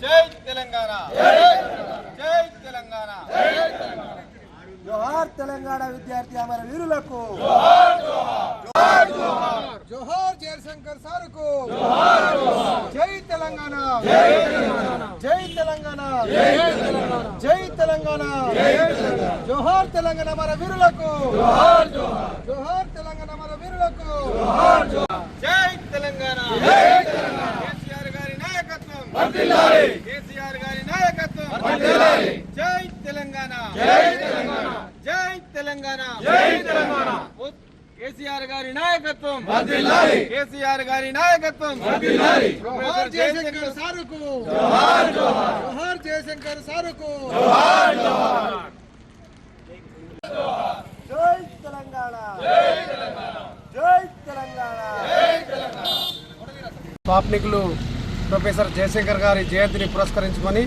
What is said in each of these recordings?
జై తెలంగాణ జై తెలంగాణ జోహార్ తెలంగాణ విద్యార్థి అమర వీరులకు జోహార్ జయశంకర్ సార్కు జై తెలంగాణ జై తెలంగాణ జై తెలంగాణ జోహార్ తెలంగాణ అమర వీరులకు జోహార్ తెలంగాణ అమర వీరులకు జై తెలంగాణ కేసీఆర్ గారి నాయకత్వం కేసీఆర్ గారి నాయకత్వం జై తెలంగాణ జై తెలంగాణ కేసీఆర్ గారి నాయకత్వం కేసీఆర్ గారి నాయకత్వం జోహార్ జయశంకర్ సారుకు జోహార్ జయశంకర్ సారుకు జై తెలంగాణ జై తెలంగాణ స్వాప్నికులు ప్రొఫెసర్ జయశంకర్ గారి జయంతిని పురస్కరించుకొని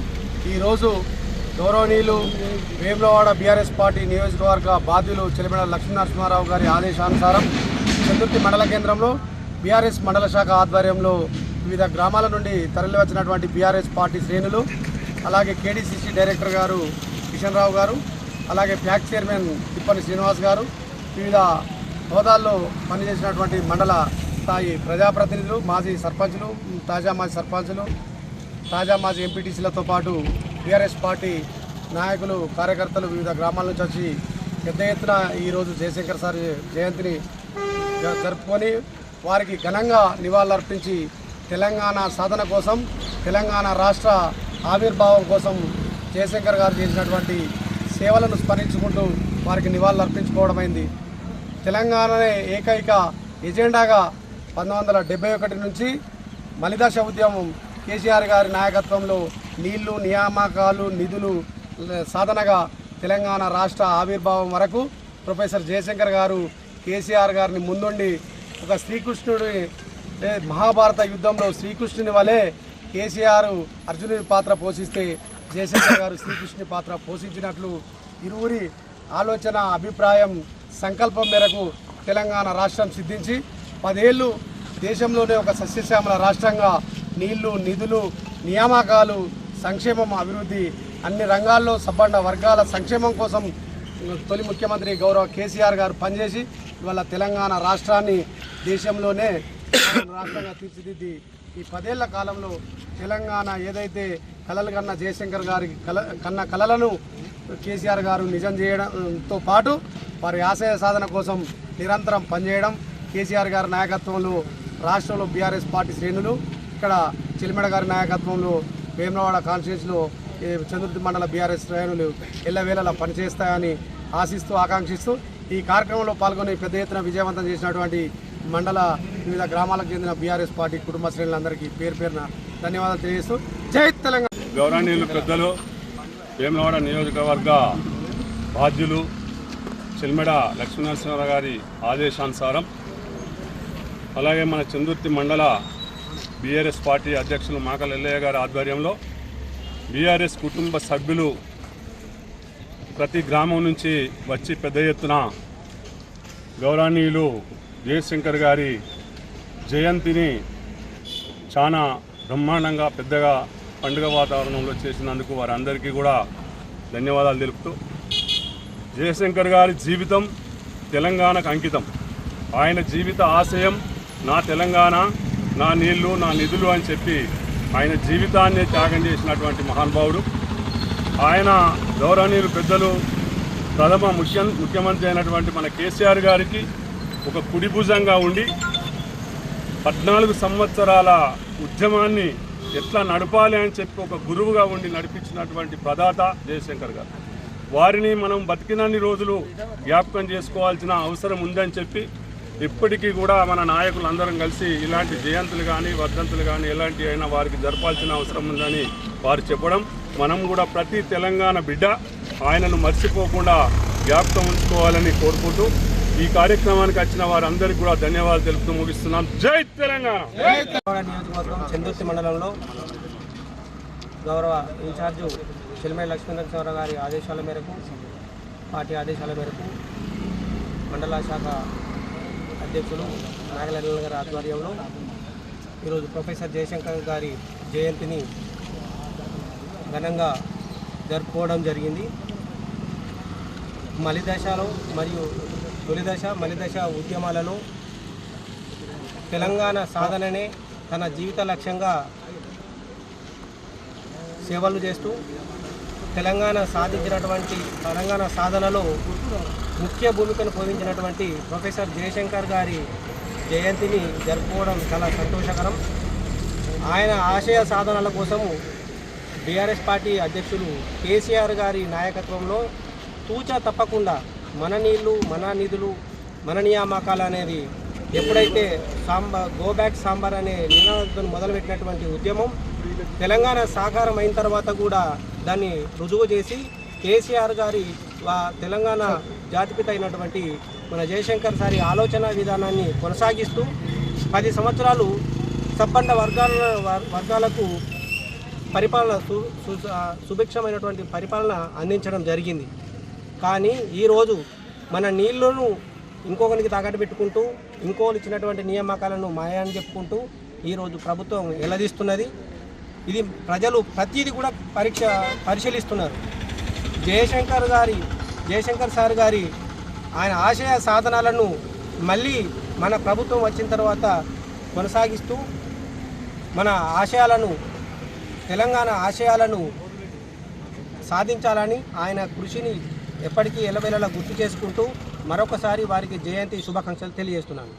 ఈరోజు గౌరవనీయులు వేములవాడ బీఆర్ఎస్ పార్టీ నియోజకవర్గ బాధ్యులు చిలమెడ లక్ష్మీనరసింహారావు గారి ఆదేశానుసారం చందుర్తి మండల కేంద్రంలో బీఆర్ఎస్ మండల శాఖ ఆధ్వర్యంలో వివిధ గ్రామాల నుండి తరలివచ్చినటువంటి బీఆర్ఎస్ పార్టీ శ్రేణులు, అలాగే కేడీసీసీ డైరెక్టర్ గారు కిషన్ రావు గారు, అలాగే ప్యాక్ చైర్మన్ తిప్పని శ్రీనివాస్ గారు, వివిధ హోదాల్లో పనిచేసినటువంటి మండల స్థాయి ప్రజాప్రతినిధులు, మాజీ సర్పంచులు, తాజా మాజీ సర్పంచులు, తాజా మాజీ ఎంపీటీసీలతో పాటు బీఆర్ఎస్ పార్టీ నాయకులు, కార్యకర్తలు వివిధ గ్రామాల నుంచి వచ్చి పెద్ద ఎత్తున ఈరోజు జయశంకర్ సార్ జయంతిని జరుపుకొని వారికి ఘనంగా నివాళులర్పించి తెలంగాణ సాధన కోసం, తెలంగాణ రాష్ట్ర ఆవిర్భావం కోసం జయశంకర్ గారు చేసినటువంటి సేవలను స్మరించుకుంటూ వారికి నివాళులర్పించుకోవడమైంది. తెలంగాణనే ఏకైక ఎజెండాగా 1971 నుంచి మలిదశ ఉద్యమం కేసీఆర్ గారి నాయకత్వంలో నీళ్లు, నియామకాలు, నిధులు సాధనగా తెలంగాణ రాష్ట్ర ఆవిర్భావం వరకు ప్రొఫెసర్ జయశంకర్ గారు కేసీఆర్ గారిని ముందుండి ఒక శ్రీకృష్ణుడి మహాభారత యుద్ధంలో శ్రీకృష్ణుని వలె కేసీఆర్ అర్జునుడి పాత్ర పోషిస్తే జయశంకర్ గారు శ్రీకృష్ణుని పాత్ర పోషించినట్లు ఇరువురి ఆలోచన, అభిప్రాయం, సంకల్పం మేరకు తెలంగాణ రాష్ట్రం సిద్ధించి 10 ఏళ్ళు దేశంలోనే ఒక సస్యశ్యామల రాష్ట్రంగా నీళ్లు, నిధులు, నియామకాలు, సంక్షేమం, అభివృద్ధి అన్ని రంగాల్లో సబ్బండ వర్గాల సంక్షేమం కోసం తొలి ముఖ్యమంత్రి గౌరవ కేసీఆర్ గారు పనిచేసి ఇవాళ తెలంగాణ రాష్ట్రాన్ని దేశంలోనే రాష్ట్రంగా తీర్చిదిద్ది ఈ 10 ఏళ్ల కాలంలో తెలంగాణ ఏదైతే కలలు కన్న జయశంకర్ గారి కన్న కలలను కేసీఆర్ గారు నిజం చేయడంతో పాటు వారి ఆశయ సాధన కోసం నిరంతరం పనిచేయడం, కేసీఆర్ గారి నాయకత్వంలో రాష్ట్రంలో బీఆర్ఎస్ పార్టీ శ్రేణులు, ఇక్కడ చిలిమెడ గారి నాయకత్వంలో వేములవాడ కాన్స్టిట్యూన్సీలో చందుర్తి మండల బీఆర్ఎస్ శ్రేణులు ఎల్లవేళలా పనిచేస్తాయని ఆశిస్తూ, ఆకాంక్షిస్తూ ఈ కార్యక్రమంలో పాల్గొని పెద్ద ఎత్తున విజయవంతం చేసినటువంటి మండల వివిధ గ్రామాలకు చెందిన బీఆర్ఎస్ పార్టీ కుటుంబ శ్రేణులందరికీ పేరు పేరున ధన్యవాదాలు తెలియజేస్తూ జై తెలంగాణ. గౌరవనీయులు పెద్దలు వేములవాడ నియోజకవర్గ బాధ్యులు చిల్మెడ లక్ష్మీనరసింహారావు గారి ఆదేశానుసారం, అలాగే మన చందుర్తి మండల బీఆర్ఎస్ పార్టీ అధ్యక్షులు మాకల ఎల్లయ్య గారి ఆధ్వర్యంలో బీఆర్ఎస్ కుటుంబ సభ్యులు ప్రతి గ్రామం నుంచి వచ్చి పెద్ద ఎత్తున గౌరవనీయులు జయశంకర్ గారి జయంతిని చాలా బ్రహ్మాండంగా పెద్దగా పండుగ వాతావరణంలో చేసినందుకు వారందరికీ కూడా ధన్యవాదాలు తెలుపుతూ, జయశంకర్ గారి జీవితం తెలంగాణకు అంకితం. ఆయన జీవిత ఆశయం నా తెలంగాణ, నా నీళ్లు, నా నిధులు అని చెప్పి ఆయన జీవితాన్ని త్యాగం చేసినటువంటి మహానుభావుడు. ఆయన గౌరవనీయులు పెద్దలు ప్రథమ ముఖ్యమంత్రి అయినటువంటి మన కేసీఆర్ గారికి ఒక కుడిభుజంగా ఉండి 14 సంవత్సరాల ఉద్యమాన్ని ఎట్లా నడపాలి అని చెప్పి ఒక గురువుగా ఉండి నడిపించినటువంటి ప్రదాత జయశంకర్ గారు. వారిని మనం బతికినన్ని రోజులు జ్ఞాపకం చేసుకోవాల్సిన అవసరం ఉందని చెప్పి ఇప్పటికీ కూడా మన నాయకులందరం కలిసి ఇలాంటి జయంతులు కానీ, వర్ధంతులు కానీ ఎలాంటి అయినా వారికి జరపాల్సిన అవసరం ఉందని వారు చెప్పడం, మనం కూడా ప్రతి తెలంగాణ బిడ్డ ఆయనను మర్చిపోకుండా జ్ఞాపకం ఉంచుకోవాలని కోరుకుంటూ ఈ కార్యక్రమానికి వచ్చిన వారందరికీ కూడా ధన్యవాదాలు తెలుపుతూ ముగిస్తున్నాం. జై తెలంగాణ. నియోజకవర్గం చందుర్తి మండలంలో గౌరవ ఇన్ఛార్జు చిలిమెడ లక్ష్మీనరసింహారావు గారి ఆదేశాల మేరకు, పార్టీ ఆదేశాల మేరకు మండల శాఖ అధ్యక్షులు నాగలెల్ల గారి ఆధ్వర్యంలో ఈరోజు ప్రొఫెసర్ జయశంకర్ గారి జయంతిని ఘనంగా జరుపుకోవడం జరిగింది. మలిదశలో మరియు తొలిదశ మలిదశ ఉద్యమాలలో తెలంగాణ సాధననే తన జీవిత లక్ష్యంగా సేవలు చేస్తూ తెలంగాణ సాధనలో ముఖ్య భూమికను పోషించినటువంటి ప్రొఫెసర్ జయశంకర్ గారి జయంతిని జరుపుకోవడం చాలా సంతోషకరం. ఆయన ఆశయ సాధనల కోసము బీఆర్ఎస్ పార్టీ అధ్యక్షులు కేసీఆర్ గారి నాయకత్వంలో తూచా తప్పకుండా మన నీళ్లు మన నిధులు మన నియామకాలు అనేది ఎప్పుడైతే గో బ్యాక్ సాంబార్ అనే నినాదంతో మొదలుపెట్టినటువంటి ఉద్యమం తెలంగాణ సాకారం అయిన తర్వాత కూడా దాన్ని రుజువు చేసి కేసీఆర్ గారి తెలంగాణ జాతిపిత అయినటువంటి మన జయశంకర్ సారి ఆలోచన విధానాన్ని కొనసాగిస్తూ 10 సంవత్సరాలు సబ్బండ వర్గాలకు పరిపాలన సుభిక్షమైనటువంటి పరిపాలన అందించడం జరిగింది. కానీ ఈరోజు మన నీళ్లను ఇంకొకరికి తాకట్టు పెట్టుకుంటూ ఇంకోళ్ళు ఇచ్చినటువంటి నియామకాలను మాయాన్ని చెప్పుకుంటూ ఈరోజు ప్రభుత్వం ఎలదీస్తున్నది. ఇది ప్రజలు ప్రతిదీ కూడా పరిశీలిస్తున్నారు. జయశంకర్ సార్ గారి ఆయన ఆశయ సాధనాలను మళ్ళీ మన ప్రభుత్వం వచ్చిన తర్వాత కొనసాగిస్తూ మన ఆశయాలను తెలంగాణ ఆశయాలను సాధించాలని ఆయన కృషిని ఎప్పటికీ ఎల్లవేళలా గుర్తు చేసుకుంటూ మరొకసారి వారికి జయంతి శుభాకాంక్షలు తెలియజేస్తున్నాను.